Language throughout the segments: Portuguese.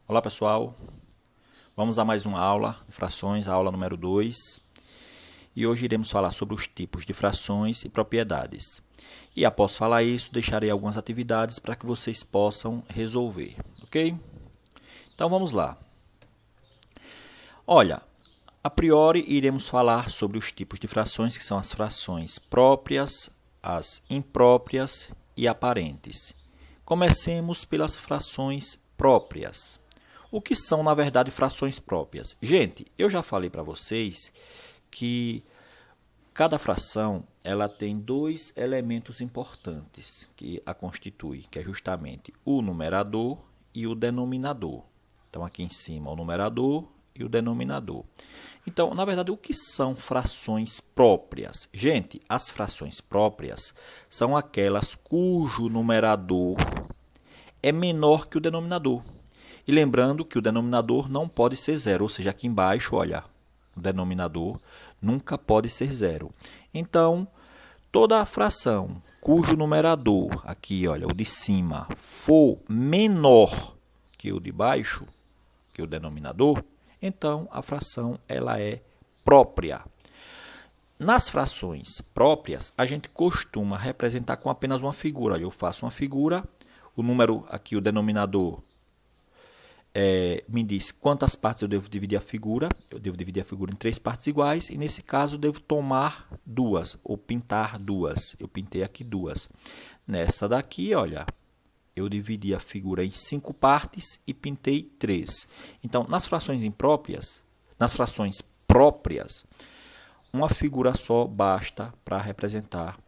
Olá pessoal, vamos a mais uma aula de frações, a aula número 2. E hoje iremos falar sobre os tipos de frações e propriedades. E após falar isso, deixarei algumas atividades para que vocês possam resolver, ok? Então vamos lá. Olha, a priori iremos falar sobre os tipos de frações, que são as frações próprias, as impróprias e aparentes. Comecemos pelas frações próprias. O que são, na verdade, frações próprias? Gente, eu já falei para vocês que cada fração ela tem dois elementos importantes que a constituem, que é justamente o numerador e o denominador. Então, aqui em cima, o numerador e o denominador. Então, na verdade, o que são frações próprias? Gente, as frações próprias são aquelas cujo numerador é menor que o denominador. E lembrando que o denominador não pode ser zero, ou seja, aqui embaixo, olha, o denominador nunca pode ser zero. Então, toda a fração cujo numerador, aqui, olha, o de cima, for menor que o de baixo, que o denominador, então a fração ela é própria. Nas frações próprias, a gente costuma representar com apenas uma figura. Olha, eu faço uma figura, o número aqui, o denominador, me diz quantas partes eu devo dividir a figura. Eu devo dividir a figura em 3 partes iguais. E, nesse caso, eu devo tomar 2, ou pintar 2. Eu pintei aqui 2. Nessa daqui, olha, eu dividi a figura em 5 partes e pintei 3. Então, nas frações impróprias, nas frações próprias, uma figura só basta para representar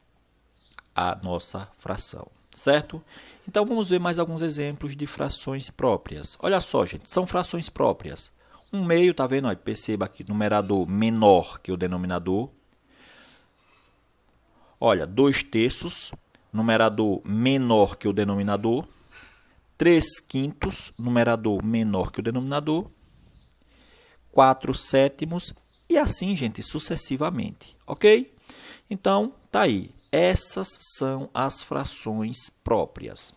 a nossa fração. Certo? Então, vamos ver mais alguns exemplos de frações próprias. Olha só, gente, são frações próprias. 1/2, tá vendo? Olha, perceba aqui, numerador menor que o denominador. Olha, 2/3, numerador menor que o denominador. 3/5, numerador menor que o denominador. 4/7, e assim, gente, sucessivamente. Ok? Então, tá aí. Essas são as frações próprias.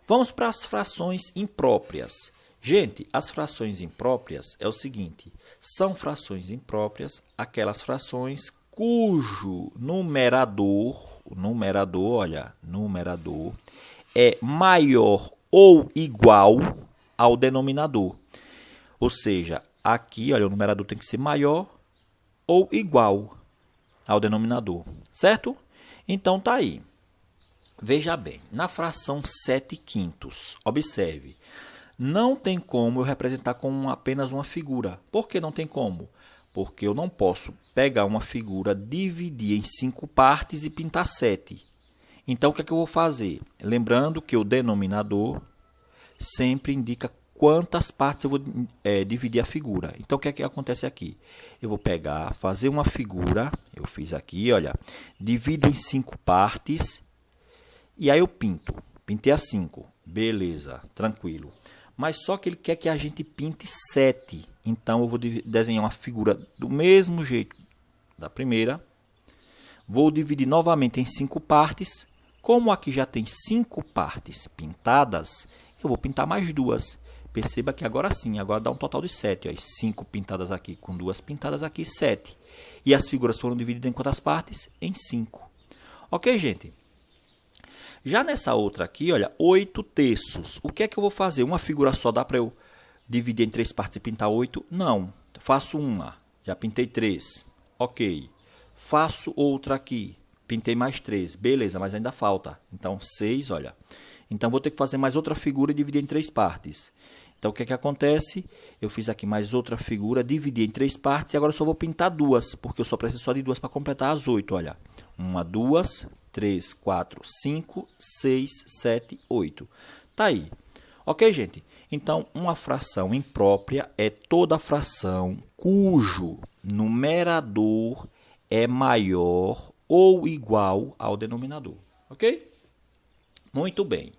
Vamos para as frações impróprias. Gente, as frações impróprias é o seguinte, são frações impróprias aquelas frações cujo numerador, olha, numerador é maior ou igual ao denominador. Ou seja, aqui, olha, o numerador tem que ser maior ou igual ao denominador, certo? Então, tá aí. Veja bem, na fração 7/5, observe, não tem como eu representar com apenas uma figura. Por que não tem como? Porque eu não posso pegar uma figura, dividir em 5 partes e pintar 7. Então, o que é que eu vou fazer? Lembrando que o denominador sempre indica quantas partes eu vou dividir a figura. Então, o que é que acontece aqui? Eu vou pegar, fazer uma figura, eu fiz aqui, olha, divido em 5 partes, e aí eu pinto. Pintei a 5, beleza, tranquilo. Mas só que ele quer que a gente pinte 7. Então, eu vou desenhar uma figura do mesmo jeito da primeira. Vou dividir novamente em 5 partes. Como aqui já tem 5 partes pintadas, eu vou pintar mais 2. Perceba que agora sim, agora dá um total de 7. Ó, 5 pintadas aqui com 2 pintadas aqui, 7. E as figuras foram divididas em quantas partes? Em 5. Ok, gente? Já nessa outra aqui, olha, 8/3. O que é que eu vou fazer? Uma figura só dá para eu dividir em 3 partes e pintar 8? Não. Faço uma. Já pintei 3. Ok. Faço outra aqui. Pintei mais 3. Beleza, mas ainda falta. Então, 6, olha. Então, vou ter que fazer mais outra figura e dividir em 3 partes. Então, o que é que acontece? Eu fiz aqui mais outra figura, dividi em 3 partes e agora eu só vou pintar 2, porque eu só preciso só de 2 para completar as 8, olha. 1, 2, 3, 4, 5, 6, 7, 8. Tá aí. Ok, gente? Então, uma fração imprópria é toda fração cujo numerador é maior ou igual ao denominador. Ok? Muito bem.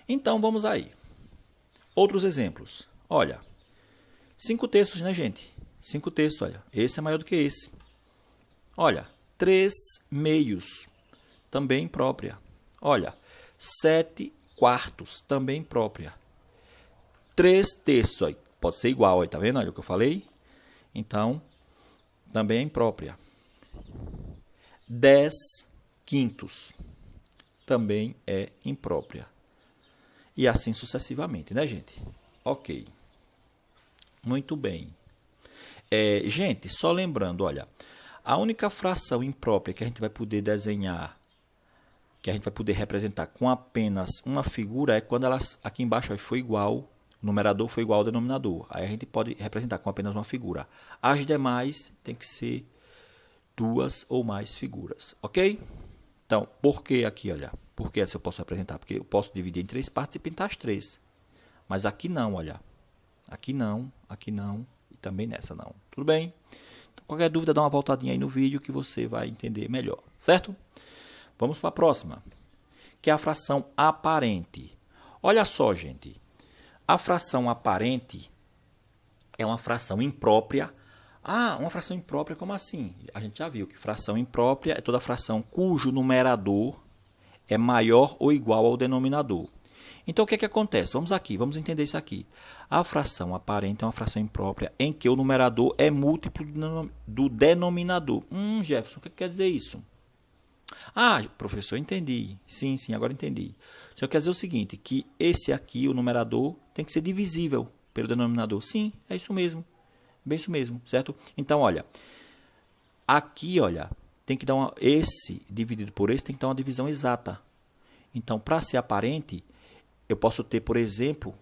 Então, vamos aí. Outros exemplos. Olha, 5/3, né, gente? 5/3, olha. Esse é maior do que esse. Olha, 3/2, também própria. Olha, 7/4, também própria. 3 terços, ó, pode ser igual, ó, tá vendo? Olha o que eu falei. Então, também é imprópria. 10 quintos também é imprópria. E assim sucessivamente, né, gente? Ok. Muito bem. Gente, só lembrando, olha, a única fração imprópria que a gente vai poder desenhar, que a gente vai poder representar com apenas uma figura, é quando ela, aqui embaixo, ó, foi igual, o numerador foi igual ao denominador. Aí a gente pode representar com apenas uma figura. As demais tem que ser 2 ou mais figuras, ok? Então, por que aqui, olha? Por que essa eu posso representar? Porque eu posso dividir em 3 partes e pintar as 3. Mas aqui não, olha. Aqui não e também nessa não. Tudo bem? Então, qualquer dúvida, dá uma voltadinha aí no vídeo que você vai entender melhor, certo? Vamos para a próxima, que é a fração aparente. Olha só, gente. A fração aparente é uma fração imprópria. Ah, uma fração imprópria, como assim? A gente já viu que fração imprópria é toda fração cujo numerador é maior ou igual ao denominador. Então, o que acontece? Vamos aqui, vamos entender isso aqui. A fração aparente é uma fração imprópria em que o numerador é múltiplo do denominador. Jefferson, o que quer dizer isso? Ah, professor, entendi. Sim, agora entendi. O senhor quer dizer o seguinte, que esse aqui, o numerador, tem que ser divisível pelo denominador. Sim, é isso mesmo. Bem isso mesmo, certo? Então, olha, aqui, olha, tem que dar esse dividido por esse tem que dar uma divisão exata. Então, para ser aparente, eu posso ter, por exemplo,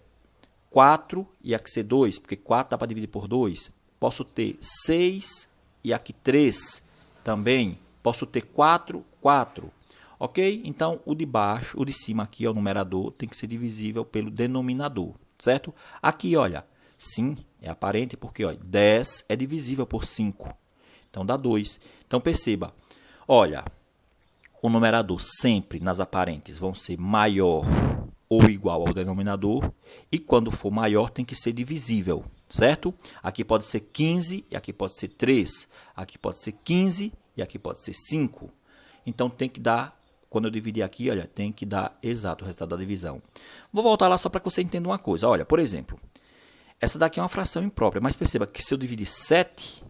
4 e aqui ser 2, porque 4 dá para dividir por 2. Posso ter 6 e aqui 3 também. Posso ter 4, 4. Ok? Então, o de baixo, o de cima aqui é o numerador, tem que ser divisível pelo denominador, certo? Aqui, olha, sim, é aparente porque ó, 10 é divisível por 5. Então, dá 2. Então, perceba, olha, o numerador sempre nas aparentes vão ser maior ou igual ao denominador. E quando for maior, tem que ser divisível, certo? Aqui pode ser 15 e aqui pode ser 3. Aqui pode ser 15 e aqui pode ser 5. Então, tem que dar, quando eu dividir aqui, olha, tem que dar exato o resultado da divisão. Vou voltar lá só para que você entenda uma coisa. Olha, por exemplo, essa daqui é uma fração imprópria, mas perceba que se eu dividir 7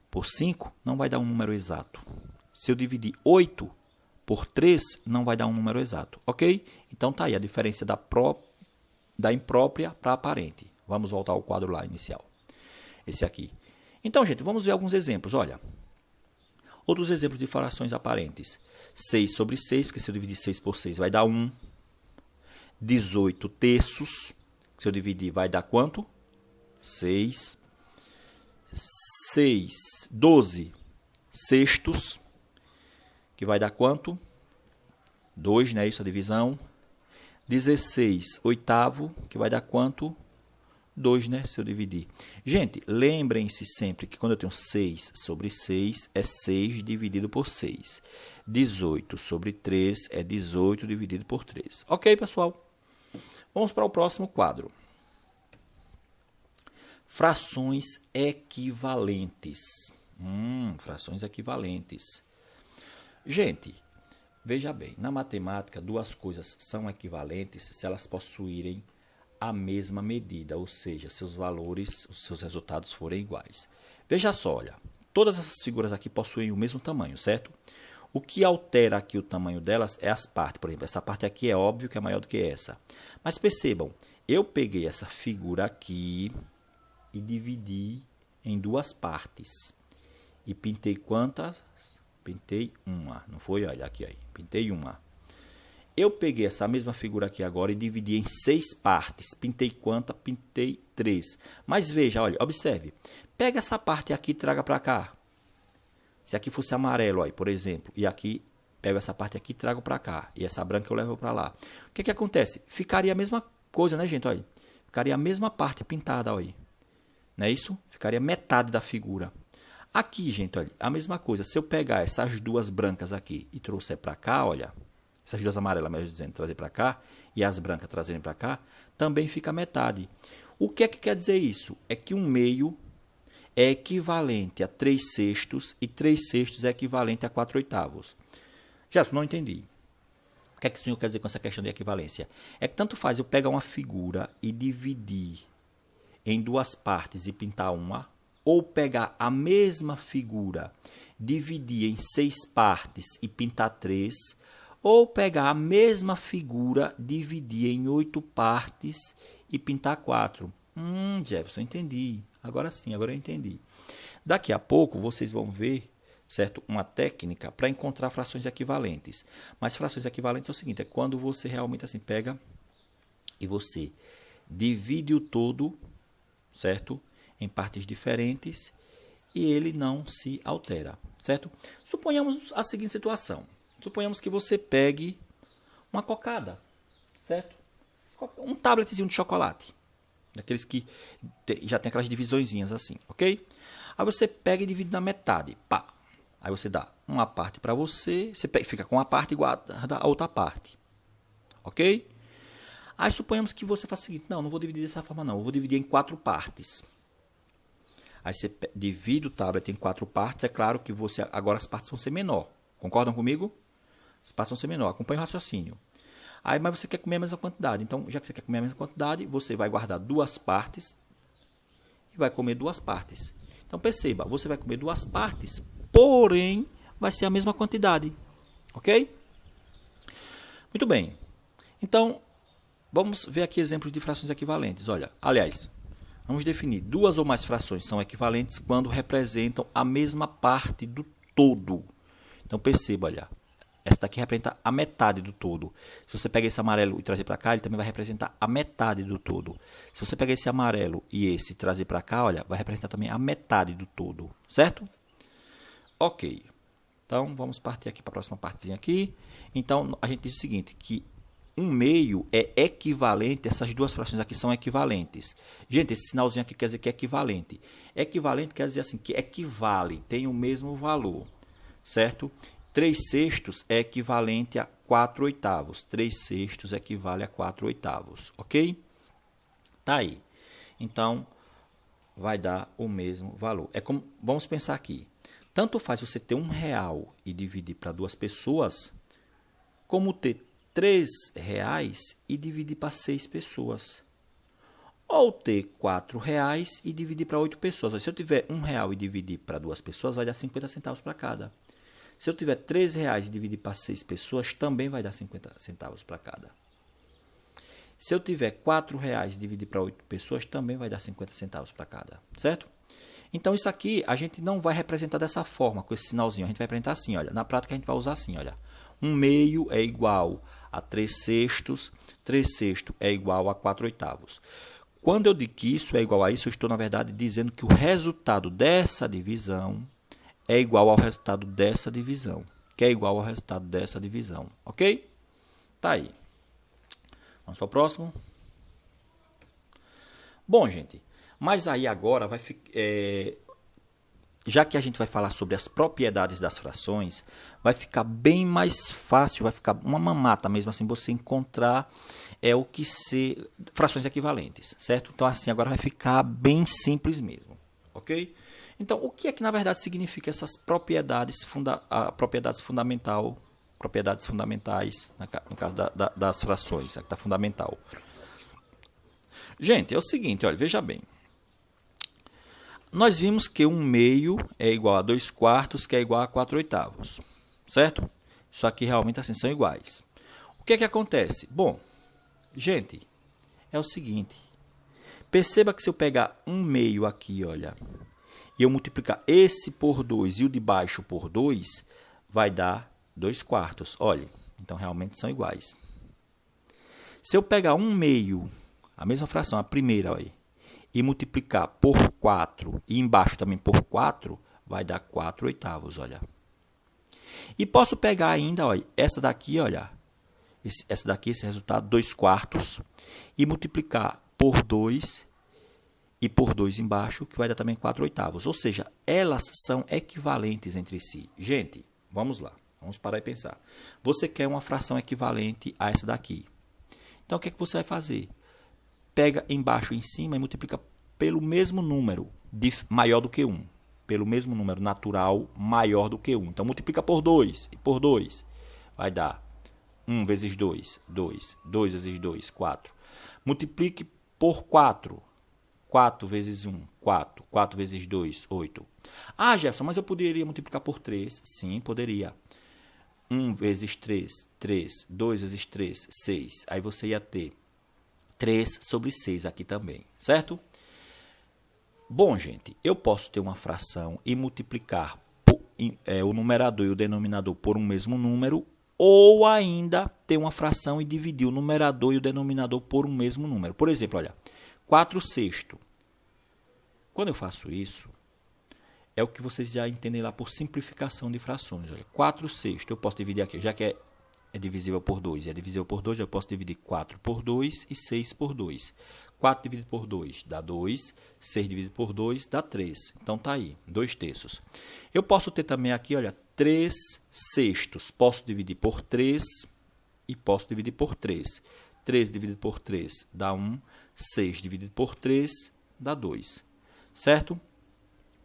por 5, não vai dar um número exato. Se eu dividir 8 por 3, não vai dar um número exato, ok? Então, tá aí a diferença da imprópria para a aparente. Vamos voltar ao quadro lá inicial. Esse aqui. Então, gente, vamos ver alguns exemplos. Olha, outros exemplos de frações aparentes. 6 sobre 6, porque se eu dividir 6 por 6 vai dar 1. 18 terços. Se eu dividir, vai dar quanto? 6. 12 sextos, que vai dar quanto? 2, né? Isso, a divisão. 16 oitavo, que vai dar quanto? 2, né? Se eu dividir. Gente, lembrem-se sempre que quando eu tenho 6 sobre 6, é 6 dividido por 6. 18 sobre 3 é 18 dividido por 3. Ok, pessoal? Vamos para o próximo quadro. Frações equivalentes. Frações equivalentes. Gente, veja bem, na matemática, duas coisas são equivalentes se elas possuírem a mesma medida, ou seja, seus valores, os seus resultados forem iguais. Veja só, olha, todas essas figuras aqui possuem o mesmo tamanho, certo? O que altera aqui o tamanho delas é as partes. Por exemplo, essa parte aqui é óbvio que é maior do que essa. Mas percebam, eu peguei essa figura aqui e dividi em duas partes. E pintei quantas? Pintei uma, não foi? Olha aqui, aí. Pintei uma. Eu peguei essa mesma figura aqui agora e dividi em 6 partes. Pintei quantas? Pintei 3. Mas veja, olha, observe. Pega essa parte aqui e traga para cá. Se aqui fosse amarelo, olha, por exemplo, e aqui pego essa parte aqui e trago para cá. E essa branca eu levo para lá. O que acontece? Ficaria a mesma coisa, né, gente? Olha, ficaria a mesma parte pintada, olha. Não é isso? Ficaria metade da figura. Aqui, gente, olha, a mesma coisa. Se eu pegar essas duas brancas aqui e trouxer para cá, olha, essas duas amarelas, melhor dizendo, trazer para cá, e as brancas trazerem para cá, também fica metade. O que é que quer dizer isso? É que um meio é equivalente a 3 sextos e 3 sextos é equivalente a 4 oitavos. Já não entendi. O que é que o senhor quer dizer com essa questão de equivalência? É que tanto faz eu pegar uma figura e dividir em duas partes e pintar uma, ou pegar a mesma figura, dividir em 6 partes e pintar 3, ou pegar a mesma figura, dividir em 8 partes e pintar 4. Jefferson, entendi. Agora sim, agora eu entendi. Daqui a pouco vocês vão ver, certo, uma técnica para encontrar frações equivalentes. Mas frações equivalentes é o seguinte, é quando você realmente assim pega e você divide o todo, certo, em partes diferentes e ele não se altera, certo? Suponhamos a seguinte situação. Suponhamos que você pegue uma cocada, certo? Um tabletzinho de chocolate, daqueles que já tem aquelas divisõezinhas assim, ok? Aí você pega e divide na metade, pá. Aí você dá uma parte para você, fica com uma parte igual a outra parte, ok? Aí suponhamos que você faça o seguinte, não vou dividir dessa forma não, eu vou dividir em 4 partes. Aí você divide o tablet em 4 partes, é claro que agora as partes vão ser menor, concordam comigo? As partes vão ser menor, acompanha o raciocínio. Aí, mas você quer comer a mesma quantidade, então já que você quer comer a mesma quantidade, você vai guardar 2 partes e vai comer 2 partes. Então perceba, você vai comer 2 partes, porém vai ser a mesma quantidade, ok? Muito bem, então vamos ver aqui exemplos de frações equivalentes. Olha, aliás, vamos definir 2 ou mais frações são equivalentes quando representam a mesma parte do todo. Então perceba, olha, essa daqui representa a metade do todo. Se você pegar esse amarelo e trazer para cá, ele também vai representar a metade do todo. Se você pegar esse amarelo e esse e trazer para cá, olha, vai representar também a metade do todo, certo? Ok. Então, vamos partir aqui para a próxima partezinha aqui. Então, a gente diz o seguinte, que 1/2 é equivalente, essas 2 frações aqui são equivalentes. Gente, esse sinalzinho aqui quer dizer que é equivalente. Equivalente quer dizer assim, que equivale, tem o mesmo valor, certo? 3/6 é equivalente a 4/8. 3/6 equivale a 4/8, ok? Tá aí. Então, vai dar o mesmo valor. É como, vamos pensar aqui. Tanto faz você ter R$1 e dividir para 2 pessoas, como ter R$3 e dividir para 6 pessoas. Ou ter R$4 e dividir para 8 pessoas. Se eu tiver R$1 e dividir para 2 pessoas, vai dar 50 centavos para cada. Se eu tiver R$3 e dividir para 6 pessoas, também vai dar 50 centavos para cada. Se eu tiver R$4 e dividir para 8 pessoas, também vai dar 50 centavos para cada, certo? Então, isso aqui a gente não vai representar dessa forma, com esse sinalzinho. A gente vai representar assim, olha. Na prática, a gente vai usar assim, olha. 1/2 é igual a 3/6, 3/6 é igual a 4/8. Quando eu digo que isso é igual a isso, eu estou, na verdade, dizendo que o resultado dessa divisão é igual ao resultado dessa divisão, que é igual ao resultado dessa divisão, ok? Tá aí. Vamos para o próximo. Bom, gente, mas aí agora vai já que a gente vai falar sobre as propriedades das frações, vai ficar bem mais fácil, vai ficar uma mamata mesmo assim você encontrar o que ser frações equivalentes, certo? Então assim agora vai ficar bem simples mesmo, ok? Então, o que é que na verdade significa essas propriedades, propriedades fundamentais, no caso das frações, que está fundamental? Gente, é o seguinte, olha, veja bem. Nós vimos que 1/2 é igual a 2/4, que é igual a 4/8, certo? Isso aqui realmente assim são iguais. O que é que acontece? Bom, gente, é o seguinte. Perceba que se eu pegar 1/2 aqui, olha, e eu multiplicar esse por 2 e o de baixo por 2, vai dar 2/4. Olha, então realmente são iguais. Se eu pegar 1/2, a mesma fração, a primeira, olha, e multiplicar por 4 e embaixo também por 4, vai dar 4/8, olha. E posso pegar ainda, olha, essa daqui, olha, esse resultado, 2/4, e multiplicar por 2 e por 2 embaixo, que vai dar também 4/8. Ou seja, elas são equivalentes entre si. Gente, vamos lá. Vamos parar e pensar. Você quer uma fração equivalente a essa daqui. Então, o que é que você vai fazer? Pega embaixo e em cima e multiplica pelo mesmo número maior do que 1. Pelo mesmo número natural maior do que 1. Então, multiplica por 2 e por 2. Vai dar 1 vezes 2, 2. 2 vezes 2, 4. Multiplique por 4. 4 vezes 1, 4. 4 vezes 2, 8. Ah, Jefferson, mas eu poderia multiplicar por 3. Sim, poderia. 1 vezes 3, 3. 2 vezes 3, 6. Aí você ia ter 3 sobre 6 aqui também, certo? Bom, gente, eu posso ter uma fração e multiplicar o numerador e o denominador por um mesmo número, ou ainda ter uma fração e dividir o numerador e o denominador por um mesmo número. Por exemplo, olha, 4 sextos. Quando eu faço isso, é o que vocês já entendem lá por simplificação de frações. Olha, 4 sextos, eu posso dividir aqui, já que é divisível por 2, é divisível por 2, eu posso dividir 4 por 2 e 6 por 2. 4 dividido por 2 dá 2, 6 dividido por 2 dá 3. Então, tá aí, 2 terços. Eu posso ter também aqui, olha, 3 sextos. Posso dividir por 3 e posso dividir por 3. 3 dividido por 3 dá 1, 6 dividido por 3 dá 2. Certo?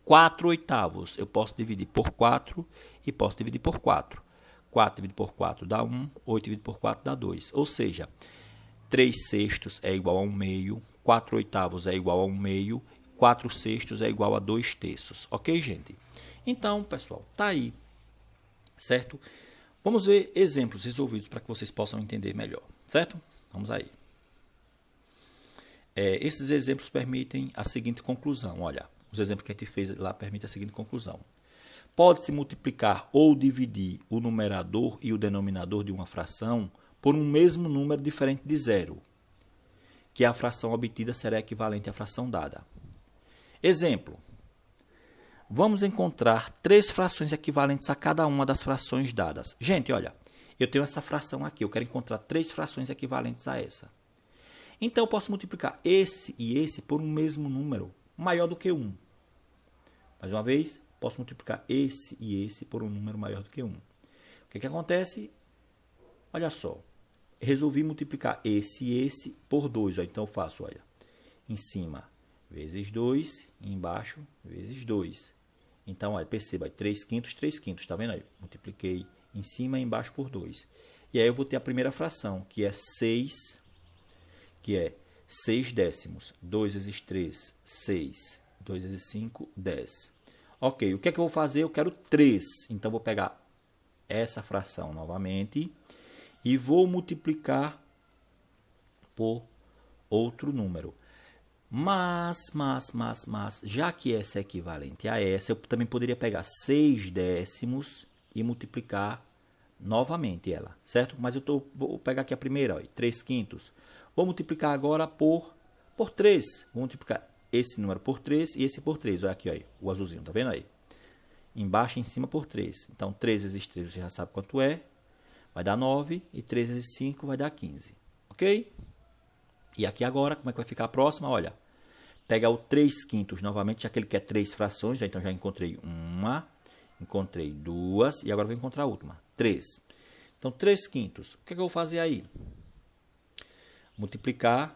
4 oitavos. Eu posso dividir por 4 e posso dividir por 4. 4 dividido por 4 dá 1, 8 dividido por 4 dá 2. Ou seja, 3 sextos é igual a 1 meio, 4 oitavos é igual a 1 meio, 4 sextos é igual a 2 terços. Ok, gente? Então, pessoal, tá aí. Certo? Vamos ver exemplos resolvidos para que vocês possam entender melhor. Certo? Vamos aí. Esses exemplos permitem a seguinte conclusão. Olha, os exemplos que a gente fez lá permitem a seguinte conclusão. Pode-se multiplicar ou dividir o numerador e o denominador de uma fração por um mesmo número diferente de zero, que a fração obtida será equivalente à fração dada. Exemplo. Vamos encontrar 3 frações equivalentes a cada uma das frações dadas. Gente, olha, eu tenho essa fração aqui, eu quero encontrar 3 frações equivalentes a essa. Então, eu posso multiplicar esse e esse por um mesmo número maior do que 1. Mais uma vez, posso multiplicar esse e esse por um número maior do que 1. O que acontece? Olha só. Resolvi multiplicar esse e esse por 2. Então, eu faço, olha, em cima vezes 2, e embaixo vezes 2. Então, olha, perceba, 3 quintos, 3 quintos. Está vendo aí? Multipliquei em cima e embaixo por 2. E aí eu vou ter a primeira fração, que é 6, que é 6 décimos. 2 vezes 3, 6. 2 vezes 5, 10. Ok, o que é que eu vou fazer? Eu quero 3. Então, vou pegar essa fração novamente e vou multiplicar por outro número. Mas, já que essa é equivalente a essa, eu também poderia pegar 6 décimos e multiplicar novamente ela, certo? Mas vou pegar aqui a primeira, ó, 3 quintos. Vou multiplicar agora por 3. Vou multiplicar esse número por 3 e esse por 3. Olha aqui, ó, o azulzinho, tá vendo aí? Embaixo e em cima por 3. Então, 3 vezes 3 você já sabe quanto é. Vai dar 9 e 3 vezes 5 vai dar 15. Ok? E aqui agora, como é que vai ficar a próxima? Olha, pega o 3 quintos novamente, já que ele quer 3 frações. Então, já encontrei uma, encontrei 2 e agora vou encontrar a última, 3. Então, 3 quintos. O que é que eu vou fazer aí? Multiplicar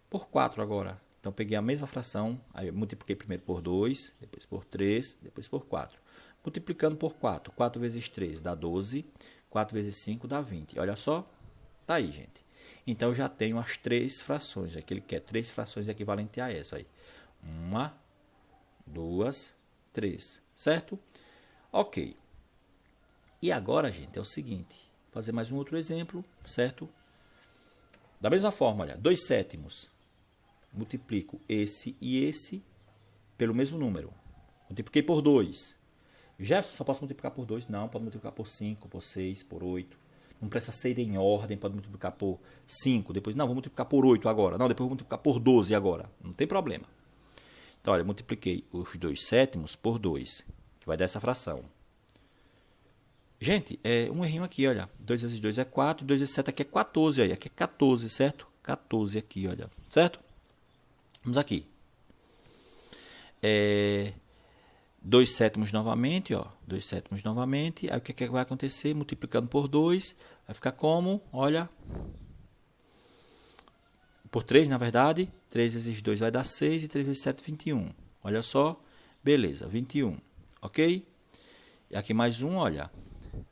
por 4 agora. Então, peguei a mesma fração, aí multipliquei primeiro por 2, depois por 3, depois por 4. Multiplicando por 4, 4 vezes 3 dá 12, 4 vezes 5 dá 20. Olha só, tá aí, gente. Então, eu já tenho as 3 frações, aqui ele quer 3 frações equivalentes a essa. Aí. 1, 2, 3, certo? Ok. E agora, gente, é o seguinte, vou fazer mais um outro exemplo, certo? Da mesma forma, olha, 2 sétimos. Multiplico esse e esse pelo mesmo número. Multipliquei por 2. Jefferson, só posso multiplicar por 2? Não, pode multiplicar por 5, por 6, por 8. Não precisa ser em ordem, pode multiplicar por 5. Depois, não, vou multiplicar por 8 agora. Não, depois vou multiplicar por 12 agora. Não tem problema. Então, olha, multipliquei os 2 sétimos por 2, que vai dar essa fração. Gente, um errinho aqui, olha. 2 vezes 2 é 4, 2 vezes 7 aqui é 14, olha. Aqui é 14, certo? 14 aqui, olha. Certo? Vamos aqui. 2 sétimos novamente, ó. 2 sétimos novamente. Aí o que vai acontecer? Multiplicando por 2, vai ficar como? Olha. Por 3, na verdade. 3 vezes 2 vai dar 6 e 3 vezes 7, 21. Olha só. Beleza, 21. Ok? E aqui mais um, olha.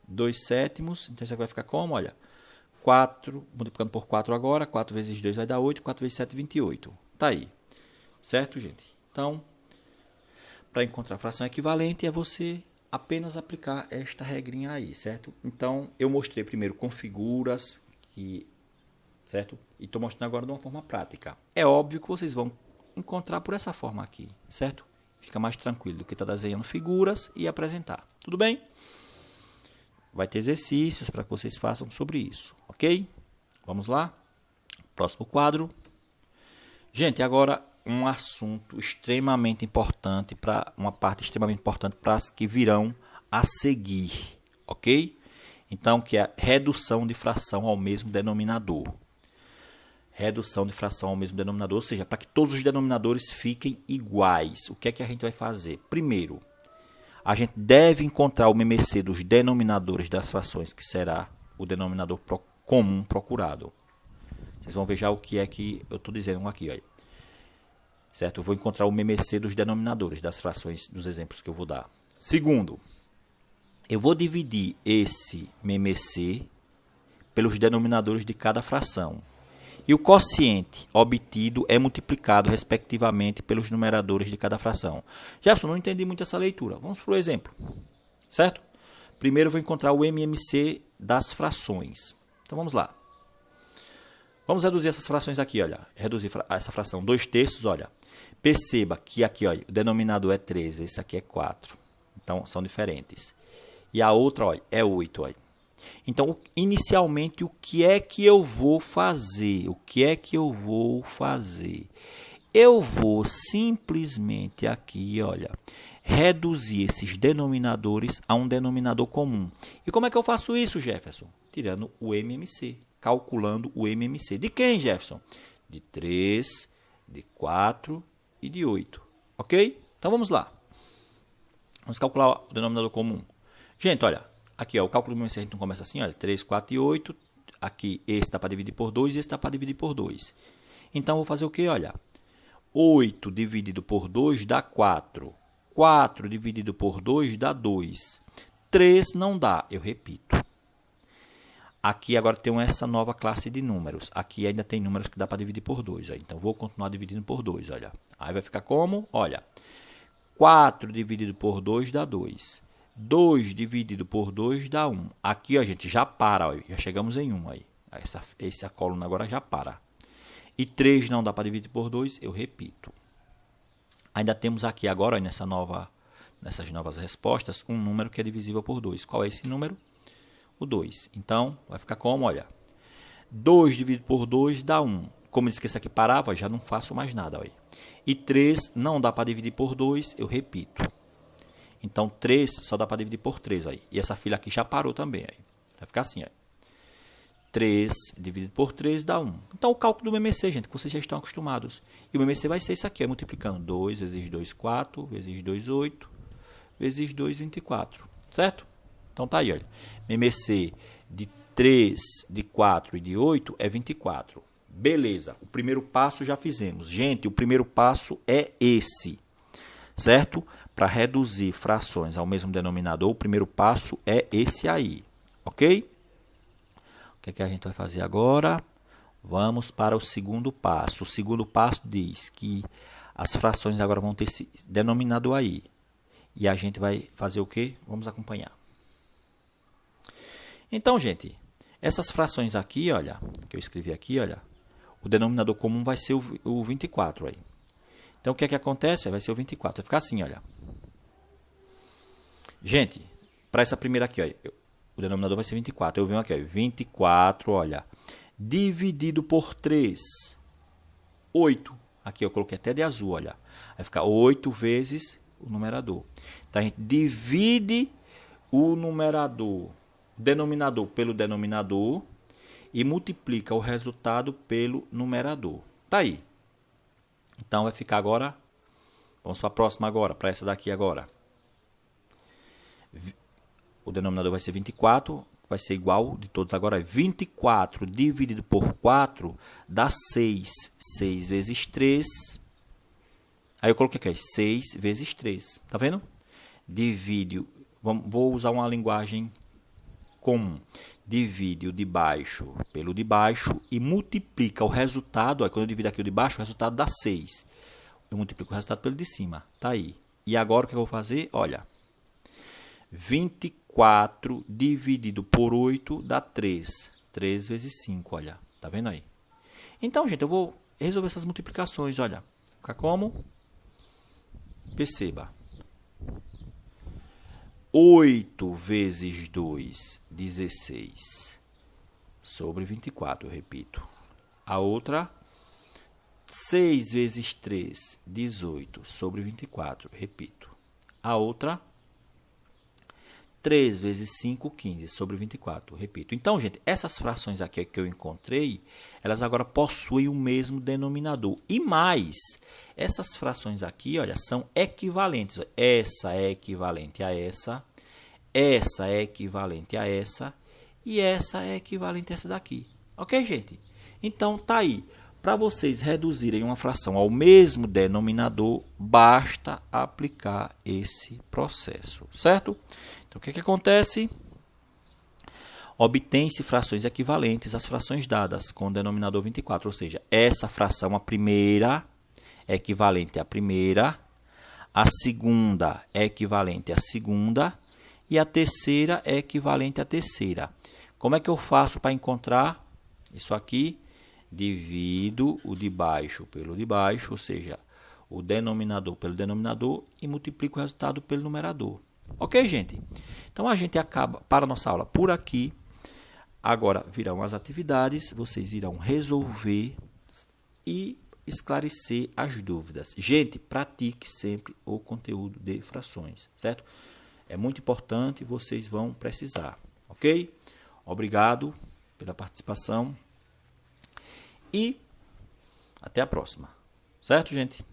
2 sétimos. Então, isso aqui vai ficar como? Olha, 4, multiplicando por 4 agora. 4 vezes 2 vai dar 8. 4 vezes 7, 28. Tá aí. Certo, gente? Então, para encontrar a fração equivalente, é você apenas aplicar esta regrinha aí, certo? Então, eu mostrei primeiro com figuras, certo? E estou mostrando agora de uma forma prática. É óbvio que vocês vão encontrar por essa forma aqui, certo? Fica mais tranquilo do que estar desenhando figuras e apresentar. Tudo bem? Vai ter exercícios para que vocês façam sobre isso, ok? Vamos lá? Próximo quadro. Gente, agora um assunto extremamente importante, uma parte extremamente importante para as que virão a seguir, ok? Então, que é a redução de fração ao mesmo denominador. Redução de fração ao mesmo denominador, ou seja, para que todos os denominadores fiquem iguais. O que é que a gente vai fazer? Primeiro, a gente deve encontrar o MMC dos denominadores das frações, que será o denominador comum procurado. Vocês vão ver já o que é que eu estou dizendo aqui, olha. Certo? Eu vou encontrar o MMC dos denominadores das frações dos exemplos que eu vou dar. Segundo, eu vou dividir esse MMC pelos denominadores de cada fração. E o quociente obtido é multiplicado, respectivamente, pelos numeradores de cada fração. Jefferson, não entendi muito essa leitura. Vamos para o exemplo. Certo? Primeiro eu vou encontrar o MMC das frações. Então vamos lá. Vamos reduzir essas frações aqui, olha. Reduzir essa fração 2/3, olha. Perceba que aqui, olha, o denominador é 13, esse aqui é 4. Então, são diferentes. E a outra, olha, é 8, olha. Então, inicialmente, o que é que eu vou fazer? O que é que eu vou fazer? Eu vou simplesmente aqui, olha, reduzir esses denominadores a um denominador comum. E como é que eu faço isso, Jefferson? Tirando o MMC, calculando o MMC. De quem, Jefferson? De 3, de 4 e de 8. Ok? Então, vamos lá. Vamos calcular o denominador comum. Gente, olha, aqui ó, o cálculo do MMC a gente não começa assim, olha, 3, 4 e 8. Aqui, esse está para dividir por 2 e esse está para dividir por 2. Então, eu vou fazer o quê? Olha, 8 dividido por 2 dá 4. 4 dividido por 2 dá 2. 3 não dá, eu repito. Aqui agora tem essa nova classe de números. Aqui ainda tem números que dá para dividir por 2. Ó. Então, vou continuar dividindo por 2. Olha. Aí vai ficar como? Olha, 4 dividido por 2 dá 2. 2 dividido por 2 dá 1. Aqui, ó, gente, já para. Ó, já chegamos em 1. Aí. Essa coluna agora já para. E 3 não dá para dividir por 2, eu repito. Ainda temos aqui agora, ó, nessas novas respostas, um número que é divisível por 2. Qual é esse número? O 2. Então, vai ficar como? Olha, 2 dividido por 2 dá 1. Como eu disse que esse aqui parava, já não faço mais nada. Olha. E 3 não dá para dividir por 2, eu repito. Então, 3 só dá para dividir por 3. Olha. E essa fila aqui já parou também. Olha. Vai ficar assim. Olha. 3 dividido por 3 dá 1. Então, o cálculo do MMC, gente, que vocês já estão acostumados. E o MMC vai ser isso aqui, multiplicando 2 vezes 2, 4, vezes 2, 8, vezes 2, 24. Certo? Então, tá aí, olha. MMC de 3, de 4 e de 8 é 24. Beleza. O primeiro passo já fizemos. Gente, o primeiro passo é esse. Certo? Para reduzir frações ao mesmo denominador, o primeiro passo é esse aí. Ok? O que é que a gente vai fazer agora? Vamos para o segundo passo. O segundo passo diz que as frações agora vão ter esse denominador aí. E a gente vai fazer o quê? Vamos acompanhar. Então, gente, essas frações aqui, olha, que eu escrevi aqui, olha, o denominador comum vai ser o 24 aí. Então, o que é que acontece? Vai ser o 24. Vai ficar assim, olha. Gente, para essa primeira aqui, olha, o denominador vai ser 24. Eu venho aqui, ó, 24, olha, dividido por 3, 8. Aqui eu coloquei até de azul, olha. Vai ficar 8 vezes o numerador. Então, a gente divide o numerador, denominador pelo denominador e multiplica o resultado pelo numerador. Tá aí. Então, vai ficar agora, vamos para a próxima agora, para essa daqui agora. O denominador vai ser 24, vai ser igual de todos agora. 24 dividido por 4 dá 6. 6 vezes 3. Aí eu coloquei aqui, 6 vezes 3. Tá vendo? Divide, vou usar uma linguagem comum. Divide o de baixo pelo de baixo e multiplica o resultado. Ó, quando eu divido aqui o de baixo, o resultado dá 6. Eu multiplico o resultado pelo de cima. Tá aí. E agora o que eu vou fazer? Olha, 24 dividido por 8 dá 3. 3 vezes 5, olha. Tá vendo aí? Então, gente, eu vou resolver essas multiplicações, olha. Fica como? Perceba. 8 vezes 2, 16. Sobre 24, eu repito. A outra, 6 vezes 3, 18. Sobre 24, repito. A outra, 3 vezes 5, 15. Sobre 24, repito. Então, gente, essas frações aqui que eu encontrei, elas agora possuem o mesmo denominador. E mais, essas frações aqui, olha, são equivalentes. Essa é equivalente a essa é equivalente a essa, e essa é equivalente a essa daqui. Ok, gente? Então, tá aí. Para vocês reduzirem uma fração ao mesmo denominador, basta aplicar esse processo, certo? Então, o que acontece? Obtém-se frações equivalentes às frações dadas com o denominador 24, ou seja, essa fração, a primeira, é equivalente à primeira, a segunda é equivalente à segunda, e a terceira é equivalente à terceira. Como é que eu faço para encontrar isso aqui? Divido o de baixo pelo de baixo, ou seja, o denominador pelo denominador, e multiplico o resultado pelo numerador. Ok, gente? Então, a gente acaba para a nossa aula por aqui. Agora virão as atividades, vocês irão resolver e esclarecer as dúvidas. Gente, pratique sempre o conteúdo de frações, certo? É muito importante, vocês vão precisar, ok? Obrigado pela participação e até a próxima, certo, gente?